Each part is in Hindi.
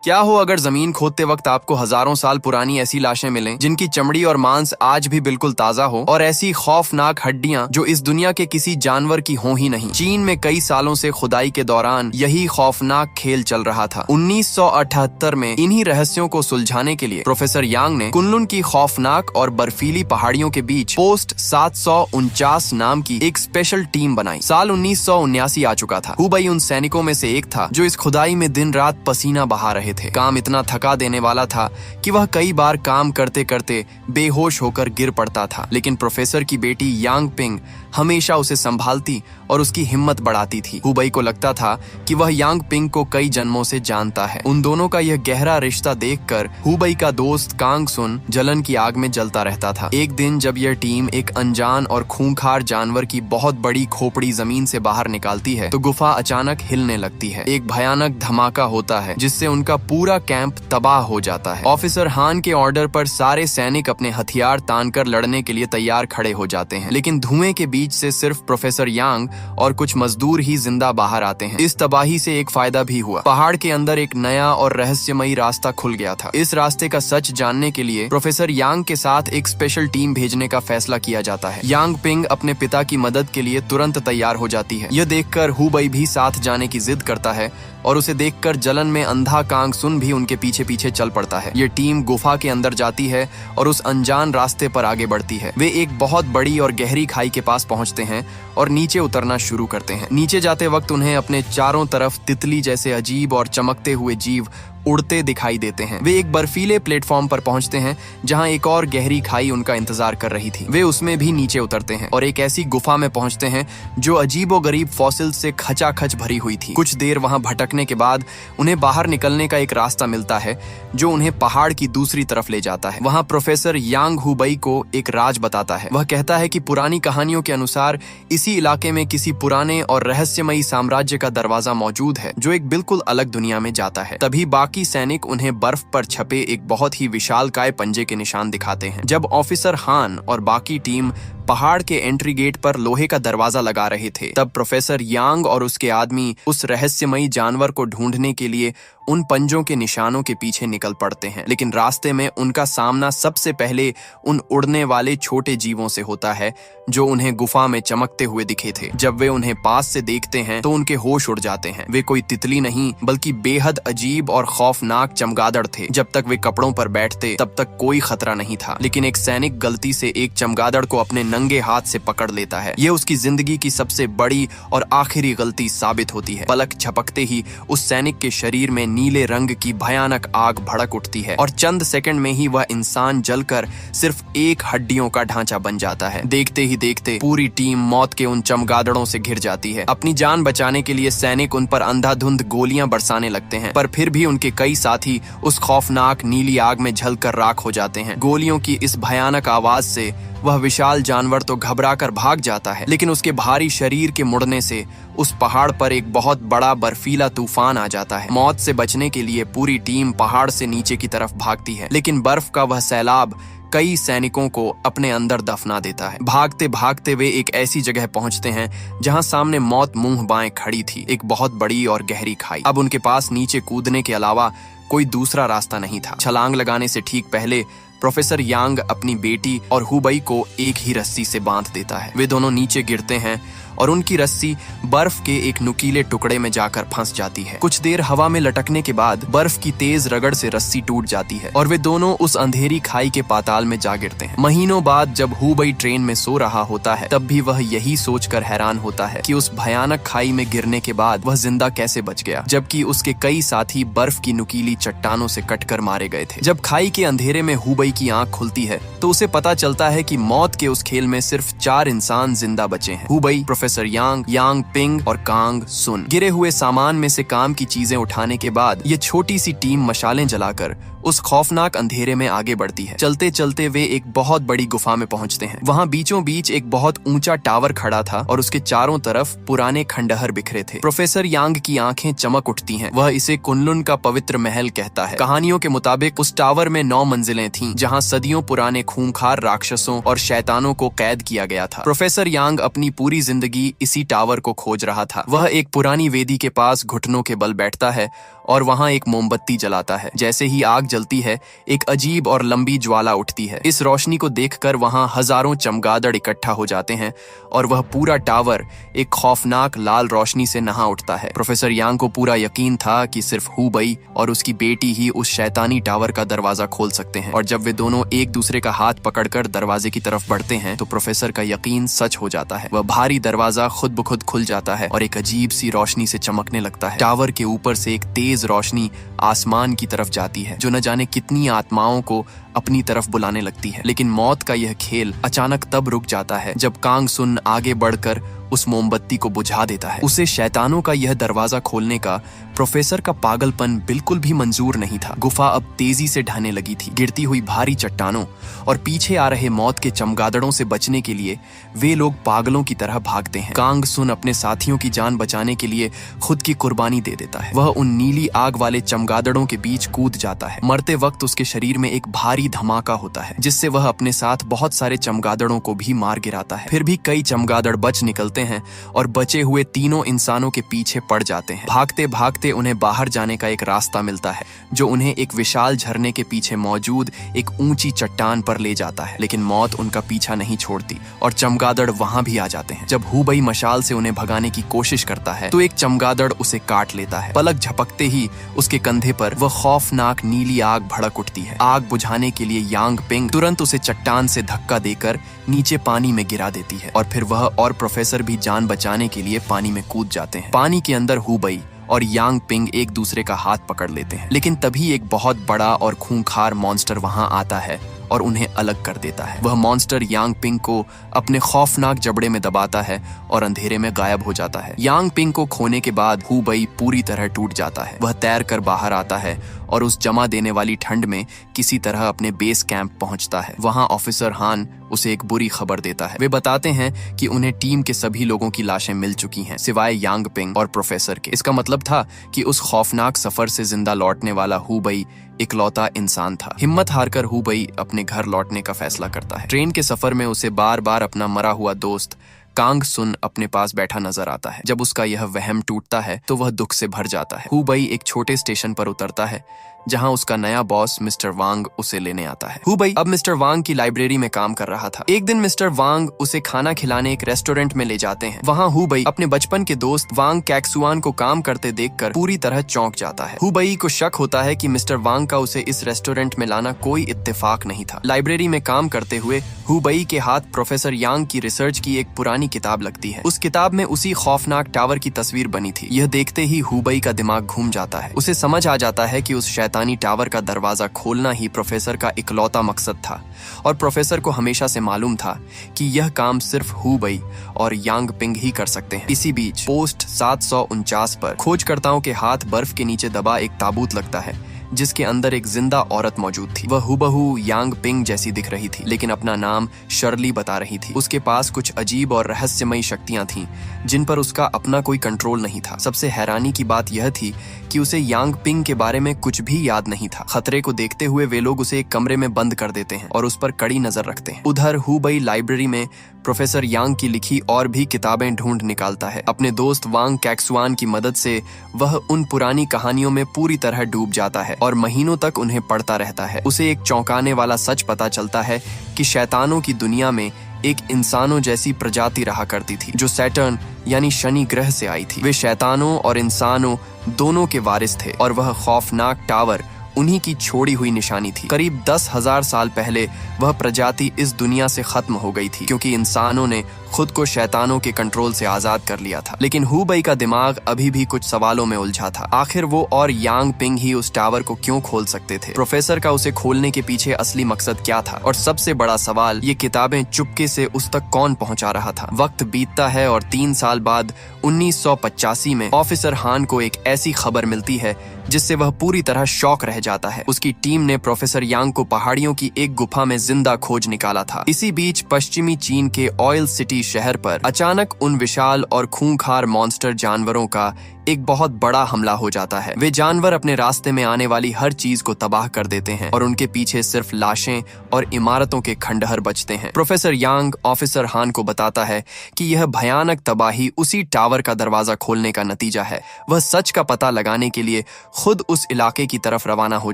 क्या हो अगर जमीन खोदते वक्त आपको हजारों साल पुरानी ऐसी लाशें मिलें जिनकी चमड़ी और मांस आज भी बिल्कुल ताजा हो, और ऐसी खौफनाक हड्डियां जो इस दुनिया के किसी जानवर की हों ही नहीं। चीन में कई सालों से खुदाई के दौरान यही खौफनाक खेल चल रहा था। 1978 में इन्हीं रहस्यों को सुलझाने के लिए प्रोफेसर यांग ने कुनलुन की खौफनाक और बर्फीली पहाड़ियों के बीच पोस्ट 749 नाम की एक स्पेशल टीम बनाई। साल 1979 आ चुका था। हुबई उन सैनिकों में से एक था जो इस खुदाई में दिन रात पसीना बहा रहे थे। काम इतना थका देने वाला था कि वह कई बार काम करते करते बेहोश होकर गिर पड़ता था, लेकिन प्रोफेसर की बेटी यांग पिंग हमेशा उसे संभालती और उसकी हिम्मत बढ़ाती थी। हुबई को लगता था कि वह यांग पिंग को कई जन्मों से जानता है। उन दोनों का यह गहरा रिश्ता देखकर हुबई का दोस्त कांग सुन जलन की आग में जलता रहता था। एक दिन जब यह टीम एक अनजान और खूंखार जानवर की बहुत बड़ी खोपड़ी जमीन से बाहर निकालती है तो गुफा अचानक हिलने लगती है। एक भयानक धमाका होता है जिससे उनका पूरा कैंप तबाह हो जाता है। ऑफिसर हान के ऑर्डर पर सारे सैनिक अपने हथियार तानकर लड़ने के लिए तैयार खड़े हो जाते हैं, लेकिन धुएं के बीच से सिर्फ प्रोफेसर यांग और कुछ मजदूर ही जिंदा बाहर आते हैं। इस तबाही से एक फायदा भी हुआ। पहाड़ के अंदर एक नया और रहस्यमयी रास्ता खुल गया था। इस रास्ते का सच जानने के लिए प्रोफेसर यांग के साथ एक स्पेशल टीम भेजने का फैसला किया जाता है। यांग पिंग अपने पिता की मदद के लिए तुरंत तैयार हो जाती है। यह देखकर हुबई भी साथ जाने की जिद करता है और उसे देखकर जलन में अंधा कांग सुन भी उनके पीछे पीछे चल पड़ता है। ये टीम गुफा के अंदर जाती है और उस अनजान रास्ते पर आगे बढ़ती है। वे एक बहुत बड़ी और गहरी खाई के पास पहुंचते हैं और नीचे उतरना शुरू करते हैं। नीचे जाते वक्त उन्हें अपने चारों तरफ तितली जैसे अजीब और चमकते हुए जीव उड़ते दिखाई देते हैं। वे एक बर्फीले प्लेटफॉर्म पर पहुंचते हैं जहां एक और गहरी खाई उनका इंतजार कर रही थी। वे उसमें भी नीचे उतरते हैं और एक ऐसी गुफा में पहुंचते हैं जो अजीबोगरीब फॉसिल से खचाखच भरी हुई थी। कुछ देर वहां भटकने के बाद उन्हें बाहर निकलने का एक रास्ता मिलता है जो उन्हें पहाड़ की दूसरी तरफ ले जाता है। वहां प्रोफेसर यांग हुबई को एक राज बताता है। वह कहता है कि पुरानी कहानियों के अनुसार इसी इलाके में किसी पुराने और रहस्यमयी साम्राज्य का दरवाजा मौजूद है जो एक बिल्कुल अलग दुनिया में जाता है। तभी बाकी सैनिक उन्हें बर्फ पर छपे एक बहुत ही विशालकाय पंजे के निशान दिखाते हैं। जब ऑफिसर हान और बाकी टीम पहाड़ के एंट्री गेट पर लोहे का दरवाजा लगा रहे थे, तब प्रोफेसर यांग और उसके आदमी उस रहस्यमयी जानवर को ढूंढने के लिए उन पंजों के निशानों के पीछे निकल पड़ते हैं। लेकिन रास्ते में उनका सामना सबसे पहले उन उड़ने वाले छोटे जीवों से होता है जो उन्हें गुफा में चमकते हुए दिखे थे। जब वे उन्हें पास से देखते हैं तो उनके होश उड़ जाते हैं। वे कोई तितली नहीं बल्कि बेहद अजीब और खौफनाक चमगादड़ थे। जब तक वे कपड़ों पर बैठते तब तक कोई खतरा नहीं था, लेकिन एक सैनिक गलती से एक चमगादड़ को अपने नंगे हाथ से पकड़ लेता है। यह उसकी जिंदगी की सबसे बड़ी और आखिरी गलती साबित होती है। पलक झपकते ही उस सैनिक के शरीर में नीले रंग की भयानक आग भड़क उठती है और चंद सेकंड में ही वह इंसान जलकर सिर्फ एक हड्डियों का ढांचा बन जाता है। देखते ही देखते पूरी टीम मौत के उन चमगादड़ों से घिर जाती है। अपनी जान बचाने के लिए सैनिक उन पर अंधाधुंध गोलियां बरसाने लगते हैं, पर फिर भी उनके कई साथी उस खौफनाक नीली आग में जलकर राख हो जाते हैं। गोलियों की इस भयानक आवाज से वह विशाल जानवर तो घबराकर भाग जाता है, लेकिन उसके भारी शरीर के मुड़ने से उस पहाड़ पर एक बहुत बड़ा बर्फीला तूफान आ जाता है। मौत से बचने के लिए पूरी टीम पहाड़ से नीचे की तरफ भागती है, लेकिन बर्फ का वह सैलाब कई सैनिकों को अपने अंदर दफना देता है। भागते भागते वे एक ऐसी जगह पहुंचते हैं जहां सामने मौत मुंह बाएं खड़ी थी, एक बहुत बड़ी और गहरी खाई। अब उनके पास नीचे कूदने के अलावा कोई दूसरा रास्ता नहीं था। छलांग लगाने से ठीक पहले प्रोफेसर यांग अपनी बेटी और हुबई को एक ही रस्सी से बांध देता है। वे दोनों नीचे गिरते हैं और उनकी रस्सी बर्फ के एक नुकीले टुकड़े में जाकर फंस जाती है। कुछ देर हवा में लटकने के बाद बर्फ की तेज रगड़ से रस्सी टूट जाती है और वे दोनों उस अंधेरी खाई के पाताल में जा गिरते हैं। महीनों बाद जब हुबई ट्रेन में सो रहा होता है तब भी वह यही सोचकर हैरान होता है कि उस भयानक खाई में गिरने के बाद वह जिंदा कैसे बच गया, जबकि उसके कई साथी बर्फ की नुकीली चट्टानों से कटकर मारे गए थे। जब खाई के अंधेरे में हुबई की आंख खुलती है तो उसे पता चलता है कि मौत के उस खेल में सिर्फ 4 इंसान जिंदा बचे हैं। हुबई, प्रोफेसर यांग, यांग पिंग और कांग सुन। गिरे हुए सामान में से काम की चीजें उठाने के बाद ये छोटी सी टीम मशालें जलाकर उस खौफनाक अंधेरे में आगे बढ़ती है। चलते चलते वे एक बहुत बड़ी गुफा में पहुंचते हैं। वहां बीचों बीच एक बहुत ऊंचा टावर खड़ा था और उसके चारों तरफ पुराने खंडहर बिखरे थे। प्रोफेसर यांग की आंखें चमक उठती हैं। वह इसे कुनलुन का पवित्र महल कहता है। कहानियों के मुताबिक उस टावर में 9 मंजिलें थीं, जहां सदियों पुराने खूंखार राक्षसों और शैतानों को कैद किया गया था। प्रोफेसर यांग अपनी पूरी जिंदगी इसी टावर को खोज रहा था। वह एक पुरानी वेदी के पास घुटनों के बल बैठता है और वहां एक मोमबत्ती जलाता है। जैसे ही आग जलती है, एक अजीब और लंबी ज्वाला उठती है। इस रोशनी को देखकर वहां हजारों चमगादड़ इकट्ठा हो जाते हैं और वह पूरा टावर एक खौफनाक लाल रोशनी से नहा उठता है। प्रोफेसर यांग को पूरा यकीन था कि सिर्फ हुबई और उसकी बेटी ही उस शैतानी टावर का दरवाजा खोल सकते हैं, और जब वे दोनों एक दूसरे का हाथ पकड़कर दरवाजे की तरफ बढ़ते हैं तो प्रोफेसर का यकीन सच हो जाता है। वह भारी दरवाजा खुद ब खुद खुल जाता है और एक अजीब सी रोशनी से चमकने लगता है। टावर के ऊपर से एक तेज रोशनी आसमान की तरफ जाती है, जो न जाने कितनी आत्माओं को अपनी तरफ बुलाने लगती है। लेकिन मौत का यह खेल अचानक तब रुक जाता है जब कांग सुन आगे बढ़कर उस मोमबत्ती को बुझा देता है। उसे शैतानों का यह दरवाजा खोलने का प्रोफेसर का पागलपन बिल्कुल भी मंजूर नहीं था। गुफा अब तेजी से ढहने लगी थी। गिरती हुई भारी चट्टानों और पीछे आ रहे मौत के चमगादड़ों से बचने के लिए वे लोग पागलों की तरह भागते हैं। कांग सुन अपने साथियों की जान बचाने के लिए खुद की कुर्बानी दे देता है। वह उन नीली आग वाले चमगादड़ों के बीच कूद जाता है। मरते वक्त उसके शरीर में एक भारी धमाका होता है, जिससे वह अपने साथ बहुत सारे चमगादड़ों को भी मार गिराता है। फिर भी कई चमगादड़ बच निकलते हैं और बचे हुए तीनों इंसानों के पीछे पड़ जाते हैं। भागते भागते उन्हें बाहर जाने का एक रास्ता मिलता है, जो उन्हें एक विशाल झरने के पीछे मौजूद एक ऊंची चट्टान पर ले जाता है। लेकिन मौत उनका पीछा नहीं छोड़ती और चमगादड़ वहां भी आ जाते हैं। जब हुबई मशाल से उन्हें भगाने की कोशिश करता है तो एक चमगादड़ उसे काट लेता है। पलक झपकते ही उसके कंधे पर वह खौफनाक नीली आग भड़क उठती है। आग बुझाने के लिए यांग पिंग तुरंत उसे चट्टान से धक्का देकर नीचे पानी में गिरा देती है, और फिर वह और प्रोफेसर भी जान बचाने के लिए पानी में कूद जाते हैं। पानी के अंदर हुबई और यांग पिंग एक दूसरे का हाथ पकड़ लेते हैं, लेकिन तभी एक बहुत बड़ा और खूंखार मॉन्स्टर वहां आता है और उन्हें अलग कर देता है। वह मॉन्स्टर यांग पिंग को अपने खौफनाक जबड़े में दबाता है और अंधेरे में गायब हो जाता है। यांग पिंग को खोने के बाद हुबई पूरी तरह टूट जाता है। वह तैर कर बाहर आता है और उस जमा देने वाली ठंड में किसी तरह अपने बेस कैंप पहुंचता है। वहां ऑफिसर हान उसे एक बुरी खबर देता है। वे बताते हैं कि उन्हें टीम के सभी लोगों की लाशें मिल चुकी हैं, सिवाय यांग पिंग और प्रोफेसर के। इसका मतलब था कि उस खौफनाक सफर से जिंदा लौटने वाला हुबई इकलौता इंसान था। हिम्मत हारकर हुबई अपने घर लौटने का फैसला करता है। ट्रेन के सफर में उसे बार बार अपना मरा हुआ दोस्त कांग सुन अपने पास बैठा नजर आता है। जब उसका यह वहम टूटता है तो वह दुख से भर जाता है। हुबई एक छोटे स्टेशन पर उतरता है जहां उसका नया बॉस मिस्टर वांग उसे लेने आता है। हुबई अब मिस्टर वांग की लाइब्रेरी में काम कर रहा था। एक दिन मिस्टर वांग उसे खाना खिलाने एक रेस्टोरेंट में ले जाते हैं। वहां हुबई अपने बचपन के दोस्त वांग कैक्सुआन को काम करते देखकर पूरी तरह चौंक जाता है। हुबई को शक होता है कि मिस्टर वांग का उसे इस रेस्टोरेंट में लाना कोई इत्तेफाक नहीं था। लाइब्रेरी में काम करते हुए हुबई के हाथ प्रोफेसर यांग की रिसर्च की एक पुरानी किताब लगती है। उस किताब में उसी खौफनाक टावर की तस्वीर बनी थी। यह देखते ही हुबई का दिमाग घूम जाता है। उसे समझ आ जाता है कि उस शैतानी टावर का दरवाजा खोलना ही प्रोफेसर का इकलौता मकसद था, और प्रोफेसर को हमेशा से मालूम था कि यह काम सिर्फ हुबई और यांग पिंग ही कर सकते हैं। इसी बीच पोस्ट 749 पर खोजकर्ताओं के हाथ बर्फ के नीचे दबा एक ताबूत लगता है, जिसके अंदर एक जिंदा औरत मौजूद थी। वह हुबहू यांग पिंग जैसी दिख रही थी, लेकिन अपना नाम शर्ली बता रही थी। उसके पास कुछ अजीब और रहस्यमयी शक्तियां थीं, जिन पर उसका अपना कोई कंट्रोल नहीं था। सबसे हैरानी की बात यह थी कि उसे यांग पिंग के बारे में कुछ भी याद नहीं था। खतरे को देखते हुए वे लोग उसे एक कमरे में बंद कर देते हैं और उस पर कड़ी नजर रखते हैं। उधर हुबई लाइब्रेरी में प्रोफेसर यांग की लिखी और भी किताबें ढूंढ निकालता है। अपने दोस्त वांग कैक्सुआन की मदद से वह उन पुरानी कहानियों में पूरी तरह डूब जाता है और महीनों तक उन्हें पढ़ता रहता है। उसे एक चौंकाने वाला सच पता चलता है कि शैतानों की दुनिया में एक इंसानों जैसी प्रजाति रहा करती थी, जो सैटर्न यानी शनि ग्रह से आई थी। वे शैतानों और इंसानों दोनों के वारिस थे और वह खौफनाक टावर उन्हीं की छोड़ी हुई निशानी थी। करीब 10,000 साल पहले वह प्रजाति इस दुनिया से खत्म हो गई थी, क्योंकि इंसानों ने खुद को शैतानों के कंट्रोल से आजाद कर लिया था। लेकिन हुबई का दिमाग अभी भी कुछ सवालों में उलझा था। आखिर वो और यांग पिंग ही उस टावर को क्यों खोल सकते थे? प्रोफेसर का उसे खोलने के पीछे असली मकसद क्या था? और सबसे बड़ा सवाल, ये किताबें चुपके से उस तक कौन पहुंचा रहा था? वक्त बीतता है और 3 साल बाद 1985 में ऑफिसर हान को एक ऐसी खबर मिलती है जिससे वह पूरी तरह शॉक रह जाता है। उसकी टीम ने प्रोफेसर यांग को पहाड़ियों की एक गुफा में जिंदा खोज निकाला था। इसी बीच पश्चिमी चीन के ऑयल सिटी शहर पर अचानक उन विशाल और खूंखार मॉन्स्टर जानवरों का एक बहुत बड़ा हमला हो जाता है। वे जानवर अपने रास्ते में आने वाली हर चीज को तबाह कर देते हैं और उनके पीछे सिर्फ लाशें और इमारतों के खंडहर बचते हैं। प्रोफेसर यांग ऑफिसर हान को बताता है कि यह भयानक तबाही उसी टावर का दरवाजा खोलने का नतीजा है। वह सच का पता लगाने के लिए खुद उस इलाके की तरफ रवाना हो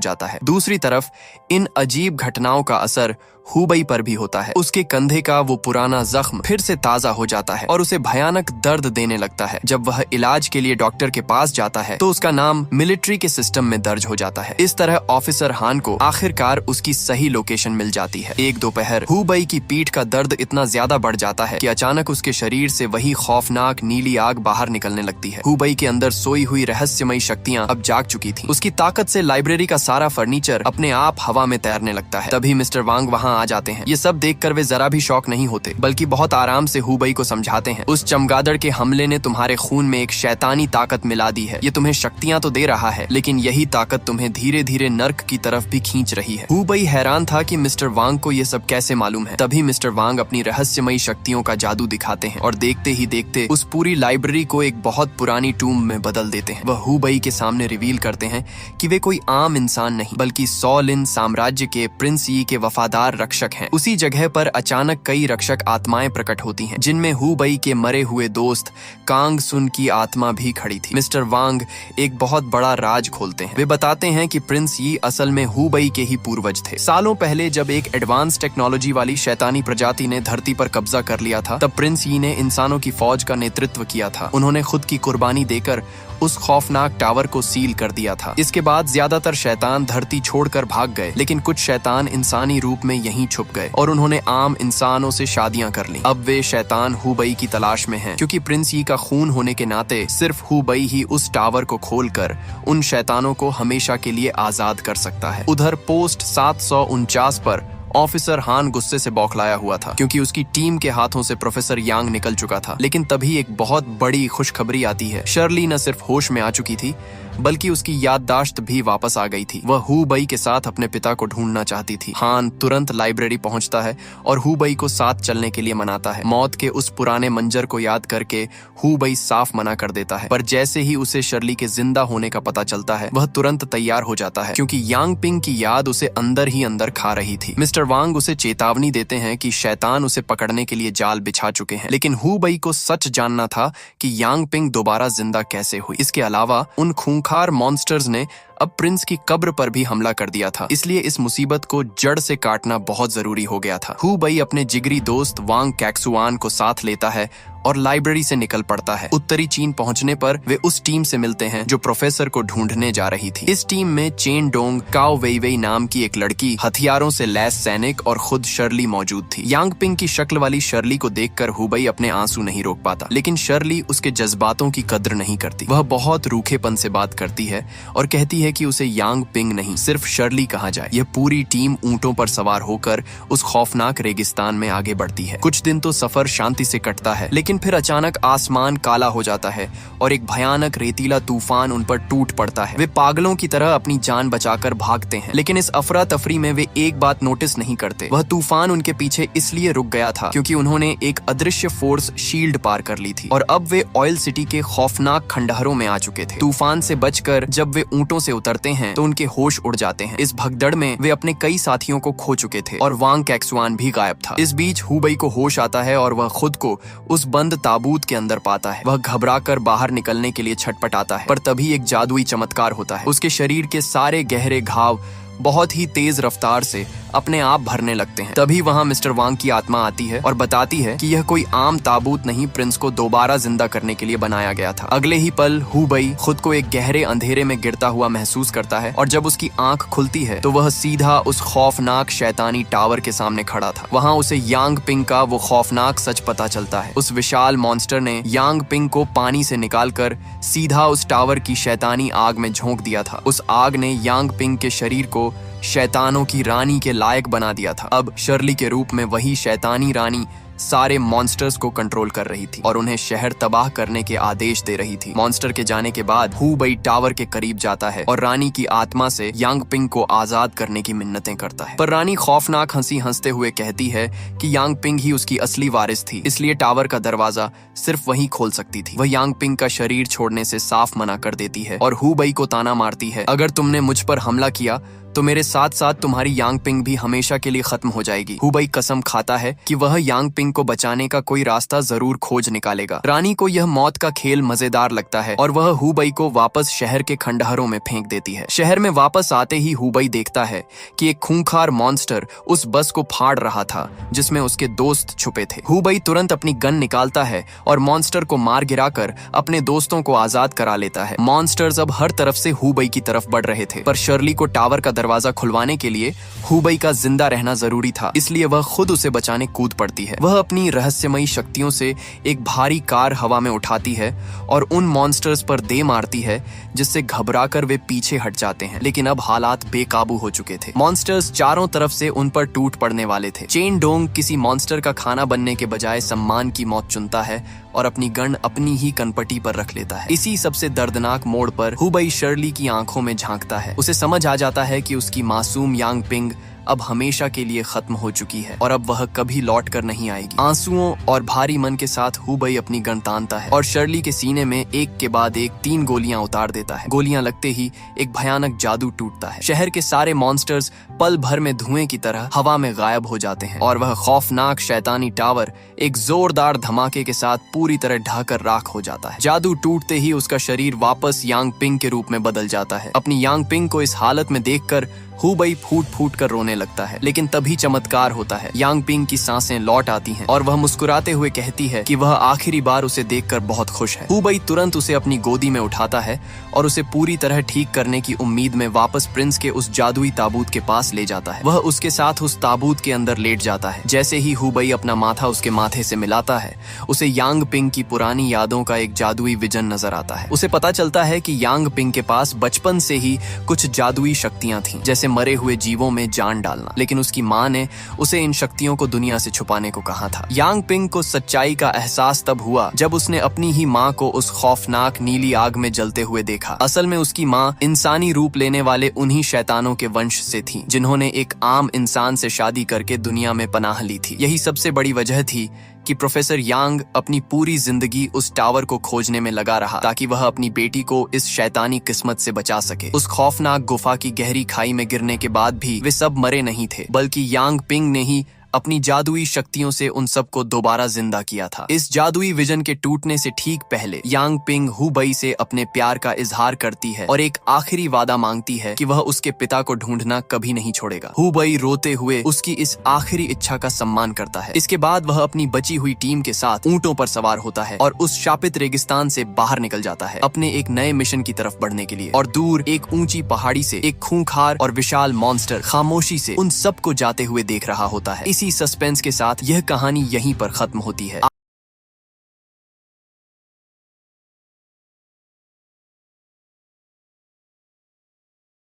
जाता है। दूसरी तरफ इन अजीब घटनाओं का असर हुबई पर भी होता है। उसके कंधे का वो पुराना जख्म फिर से ताजा हो जाता है और उसे भयानक दर्द देने लगता है। जब वह इलाज के लिए डॉक्टर के पास जाता है तो उसका नाम मिलिट्री के सिस्टम में दर्ज हो जाता है। इस तरह ऑफिसर हान को आखिरकार उसकी सही लोकेशन मिल जाती है। एक दोपहर हुबई की पीठ का दर्द इतना ज्यादा बढ़ जाता है कि अचानक उसके शरीर से वही खौफनाक नीली आग बाहर निकलने लगती है। हुबई के अंदर सोई हुई रहस्यमयी शक्तियां अब जाग चुकी थी। उसकी ताकत से लाइब्रेरी का सारा फर्नीचर अपने आप हवा में तैरने लगता है। तभी मिस्टर वांग वहाँ आ जाते हैं। ये सब देखकर वे जरा भी शॉक नहीं होते, बल्कि बहुत आराम से हुबई को समझाते हैं, उस चमगादड़ के हमले ने तुम्हारे खून में एक शैतानी ताकत मिला दी है। ये तुम्हें शक्तियां तो दे रहा है, लेकिन यही ताकत तुम्हें धीरे धीरे नर्क की तरफ भी खींच रही है। हुबई हैरान था कि मिस्टर वांग को ये सब कैसे मालूम है। तभी मिस्टर वांग अपनी रहस्यमयी शक्तियों का जादू दिखाते हैं और देखते ही देखते उस पूरी लाइब्रेरी को एक बहुत पुरानी टूम में बदल देते हैं। वह हुबई के सामने रिवील करते हैं कि वे कोई आम इंसान नहीं, बल्कि सॉलिन साम्राज्य के प्रिंस यी के वफादार रक्षक हैं। उसी जगह पर अचानक कई रक्षक आत्माएं प्रकट होती हैं, जिनमें हुबई के मरे हुए दोस्त कांग सुन की आत्मा भी खड़ी थी। मिस्टर वांग एक बहुत बड़ा राज खोलते हैं। वे बताते हैं कि प्रिंस यी असल में हुबई के ही पूर्वज थे। सालों पहले जब एक एडवांस टेक्नोलॉजी वाली शैतानी प्रजाति ने धरती पर कब्जा कर लिया था, तब प्रिंस यी ने इंसानों की फौज का नेतृत्व किया था। उन्होंने खुद की कुर्बानी देकर उस खौफनाक टावर को सील कर दिया था। इसके बाद ज्यादातर शैतान धरती छोड़कर भाग गए, लेकिन कुछ शैतान इंसानी रूप में यहीं छुप गए और उन्होंने आम इंसानों से शादियां कर ली। अब वे शैतान हुबई की तलाश में हैं, क्योंकि प्रिंस यी का खून होने के नाते सिर्फ हुबई ही उस टावर को खोलकर उन शैतानों को हमेशा के लिए आजाद कर सकता है। उधर पोस्ट 749 पर ऑफिसर हान गुस्से से बौखलाया हुआ था, क्योंकि उसकी टीम के हाथों से प्रोफेसर यांग निकल चुका था। लेकिन तभी एक बहुत बड़ी खुशखबरी आती है। शर्ली न सिर्फ होश में आ चुकी थी, बल्कि उसकी याददाश्त भी वापस आ गई थी। वह हुबई के साथ अपने पिता को ढूंढना चाहती थी। हान तुरंत लाइब्रेरी पहुंचता है और हुबई को साथ चलने के लिए मनाता है। मौत के उस पुराने मंजर को याद करके हुबई साफ मना कर देता है, पर जैसे ही उसे शर्ली के जिंदा होने का पता चलता है, वह तुरंत तैयार हो जाता है, क्योंकि यांग पिंग की याद उसे अंदर ही अंदर खा रही थी। मिस्टर वांग उसे चेतावनी देते हैं कि शैतान उसे पकड़ने के लिए जाल बिछा चुके हैं, लेकिन हुबई को सच जानना था कि यांग पिंग दोबारा जिंदा कैसे हुई। इसके अलावा उन खूंखार मॉन्स्टर्स ने अब प्रिंस की कब्र पर भी हमला कर दिया था, इसलिए इस मुसीबत को जड़ से काटना बहुत जरूरी हो गया था। हुबई अपने जिगरी दोस्त वांग कैक्सुआन को साथ लेता है और लाइब्रेरी से निकल पड़ता है। उत्तरी चीन पहुंचने पर वे उस टीम से मिलते हैं जो प्रोफेसर को ढूंढने जा रही थी। इस टीम में चेन डोंग, काओ वेईवेई नाम की एक लड़की, हथियारों से लैस सैनिक और खुद शर्ली मौजूद थी। यांग पिंग की शक्ल वाली शर्ली को देखकर हुबई अपने आंसू नहीं रोक पाता, लेकिन शर्ली उसके जज्बातों की कद्र नहीं करती। वह बहुत रूखेपन से बात करती है और कहती है कि उसे यांग पिंग नहीं, सिर्फ शर्ली कहा जाए। यह पूरी टीम ऊंटों पर सवार होकर उस खौफनाक रेगिस्तान में आगे बढ़ती है। कुछ दिन तो सफर शांति से कटता है, लेकिन फिर अचानक आसमान काला हो जाता है और एक भयानक रेतीला तूफान उन पर टूट पड़ता है। वे पागलों की तरह अपनी जान बचाकर भागते हैं, लेकिन इस अफरा तफरी में वे एक बात नोटिस नहीं करते। वह तूफान उनके पीछे इसलिए रुक गया था क्योंकि उन्होंने एक अदृश्य फोर्स शील्ड पार कर ली थी और अब वे ऑयल सिटी के खौफनाक खंडहरों में आ चुके थे। तूफान से बचकर जब वे ऊंटों से उतरते हैं तो उनके होश उड़ जाते हैं। इस भगदड़ में वे अपने कई साथियों को खो चुके थे और वांग कैक्सुआन भी गायब था। इस बीच हुबई को होश आता है और वह खुद को उस बंद ताबूत के अंदर पाता है। वह घबराकर बाहर निकलने के लिए छटपटाता है, पर तभी एक जादुई चमत्कार होता है। उसके शरीर के सारे गहरे घाव बहुत ही तेज रफ्तार से अपने आप भरने लगते हैं। तभी वहां मिस्टर वांग की आत्मा आती है और बताती है कि यह कोई आम ताबूत नहीं, प्रिंस को दोबारा जिंदा करने के लिए बनाया गया था। अगले ही पल हुबई खुद को एक गहरे अंधेरे में गिरता हुआ महसूस करता है और जब उसकी आंख खुलती है तो वह सीधा उस खौफनाक शैतानी टावर के सामने खड़ा था। वहां उसे यांग पिंग का वो खौफनाक सच पता चलता है। उस विशाल मॉन्स्टर ने यांग पिंग को पानी से निकालकर सीधा उस टावर की शैतानी आग में झोंक दिया था। उस आग ने यांग पिंग के शरीर को शैतानों की रानी के लायक बना दिया था। अब शर्ली के रूप में वही शैतानी रानी सारे मॉन्स्टर्स को कंट्रोल कर रही थी और उन्हें शहर तबाह करने के आदेश दे रही थी। मॉन्स्टर के जाने के बाद हु बई टावर के करीब जाता है और रानी की आत्मा से यांग पिंग को आजाद करने की मिन्नतें करता है। पर रानी खौफनाक हंसी हंसते हुए कहती है कि यांग पिंग ही उसकी असली वारिस थी, इसलिए टावर का दरवाजा सिर्फ वही खोल सकती थी। वह यांग पिंग का शरीर छोड़ने से साफ मना कर देती है और हु बई को ताना मारती है, अगर तुमने मुझ पर हमला किया तो मेरे साथ साथ तुम्हारी यांग पिंग भी हमेशा के लिए खत्म हो जाएगी। हु बई कसम खाता है कि वह यांग पिंग को बचाने का कोई रास्ता जरूर खोज निकालेगा। रानी को यह मौत का खेल मजेदार लगता है और वह हु बई को वापस शहर के खंडहरों में फेंक देती है। शहर में वापस आते ही हु बई देखता है कि एक खूंखार मॉन्स्टर उस बस को फाड़ रहा था जिसमें उसके दोस्त छुपे थे। हु बई तुरंत अपनी गन निकालता है और मॉन्स्टर को मार गिराकर अपने दोस्तों को आजाद करा लेता है। मॉन्स्टर्स अब हर तरफ से हु बई की तरफ बढ़ रहे थे, पर शर्ली को टावर का दरवाजा खुलवाने के लिए हु बई का जिंदा रहना जरूरी था, इसलिए वह खुद उसे बचाने कूद पड़ती है। वह अपनी रहस्यमयी शक्तियों से एक भारी कार हवा में उठाती है और उन मॉन्स्टर्स पर दे मारती है, जिससे घबराकर वे पीछे हट जाते हैं। लेकिन अब हालात बेकाबू हो चुके थे। मॉन्स्टर्स चारों तरफ से उन पर टूट पड़ने वाले थे। चेन डोंग किसी मॉन्स्टर का खाना बनने के बजाय सम्मान की मौत चुनता है और अपनी गन अपनी ही कनपटी पर रख लेता है। इसी सबसे दर्दनाक मोड़ पर हु बई शर्ली की आंखों में झांकता है। उसे समझ आ जाता है कि उसकी मासूम यांग पिंग अब हमेशा के लिए खत्म हो चुकी है और अब वह कभी लौट कर नहीं आएगी। आंसुओं और भारी मन के साथ हु बई अपनी गन तानता है और शर्ली के सीने में एक के बाद एक 3 गोलियां उतार देता है। गोलियां लगते ही एक भयानक जादू टूटता है। शहर के सारे मॉन्स्टर्स पल भर में धुएं की तरह हवा में गायब हो जाते हैं और वह खौफनाक शैतानी टावर एक जोरदार धमाके के साथ पूरी तरह ढहकर राख हो जाता है। जादू टूटते ही उसका शरीर वापस यांग पिंग के रूप में बदल जाता है। अपनी यांग पिंग को इस हालत में देखकर हु बई फूट फूट कर रोने लगता है, लेकिन तभी चमत्कार होता है। यांग पिंग की सांसें लौट आती हैं और वह मुस्कुराते हुए कहती है कि वह आखिरी बार उसे देखकर बहुत खुश है। हु बई तुरंत उसे अपनी गोदी में उठाता है और उसे पूरी तरह ठीक करने की उम्मीद में वापस प्रिंस के उस जादुई ताबूत के पास ले जाता है। वह उसके साथ उस ताबूत के अंदर लेट जाता है। जैसे ही हु बई अपना माथा उसके माथे से मिलाता है, उसे यांग पिंग की पुरानी यादों का एक जादुई विजन नजर आता है। उसे पता चलता है कि यांग पिंग के पास बचपन से ही कुछ जादुई शक्तियां थीं, जैसे मरे हुए जीवों में जान डालना, लेकिन उसकी माँ ने उसे इन शक्तियों को दुनिया से छुपाने को कहा था। यांग पिंग को सच्चाई का एहसास तब हुआ जब उसने अपनी ही माँ को उस खौफनाक नीली आग में जलते हुए देखा। असल में उसकी माँ इंसानी रूप लेने वाले उन्हीं शैतानों के वंश से थी, जिन्होंने एक आम इंसान से शादी करके दुनिया में पनाह ली थी। यही सबसे बड़ी वजह थी कि प्रोफेसर यांग अपनी पूरी जिंदगी उस टावर को खोजने में लगा रहा, ताकि वह अपनी बेटी को इस शैतानी किस्मत से बचा सके। उस खौफनाक गुफा की गहरी खाई में गिरने के बाद भी वे सब मरे नहीं थे, बल्कि यांग पिंग ने ही अपनी जादुई शक्तियों से उन सबको दोबारा जिंदा किया था। इस जादुई विजन के टूटने से ठीक पहले यांग पिंग हु बई से अपने प्यार का इजहार करती है और एक आखिरी वादा मांगती है कि वह उसके पिता को ढूंढना कभी नहीं छोड़ेगा। हु बई रोते हुए उसकी इस आखिरी इच्छा का सम्मान करता है। इसके बाद वह अपनी बची हुई टीम के साथ ऊंटों पर सवार होता है और उस शापित रेगिस्तान से बाहर निकल जाता है, अपने एक नए मिशन की तरफ बढ़ने के लिए। और दूर एक ऊंची पहाड़ी से एक खूंखार और विशाल मॉन्स्टर खामोशी से उन सबको जाते हुए देख रहा होता है। इसी सस्पेंस के साथ यह कहानी यहीं पर खत्म होती है।